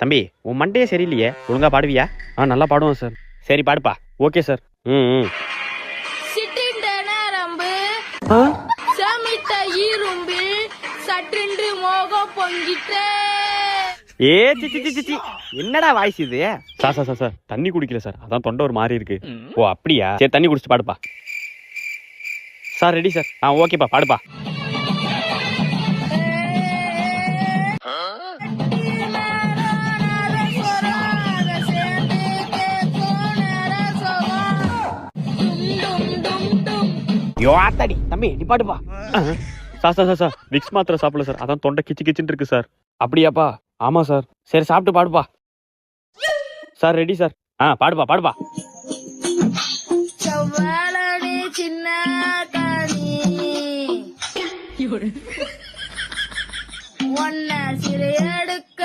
தம்பி உன் மண்டையே சரியில்லையே, ஒழுங்கா பாடுவியா? நல்லா பாடுவோம் சார். சரி பாடுப்பா. Okay sir. ம் சிட்டிண்ட நரம்பு சமிட்ட இரும்பு சற்றென்று மோகம் பொங்கிட்டே. ஏ சி என்னடா வாய்ஸ் இது? சார் தண்ணி குடிக்கல சார், அதான் தொண்டை ஒரு மாதிரி இருக்கு. ஓ அப்படியா? சரி தண்ணி குடிச்சு பாடுப்பா. Sir ready sir. ஓகேப்பா பாடுப்பா. யோத்தாடி தம்பி நீ பாடுப்பா. சார் விக்ஸ் மாத்திரை சாப்பிடல சார், அதான் தொண்டை கிச்சு கிச்சுன்னு இருக்கு சார். அப்படியாப்பா? ஆமா சார். சரி சாப்பிட்டு பாடுப்பா. Sir ready sir. பாடுப்பா. செவ்வாழனே சின்ன கனி ஒன்ன சிறையெடுக்க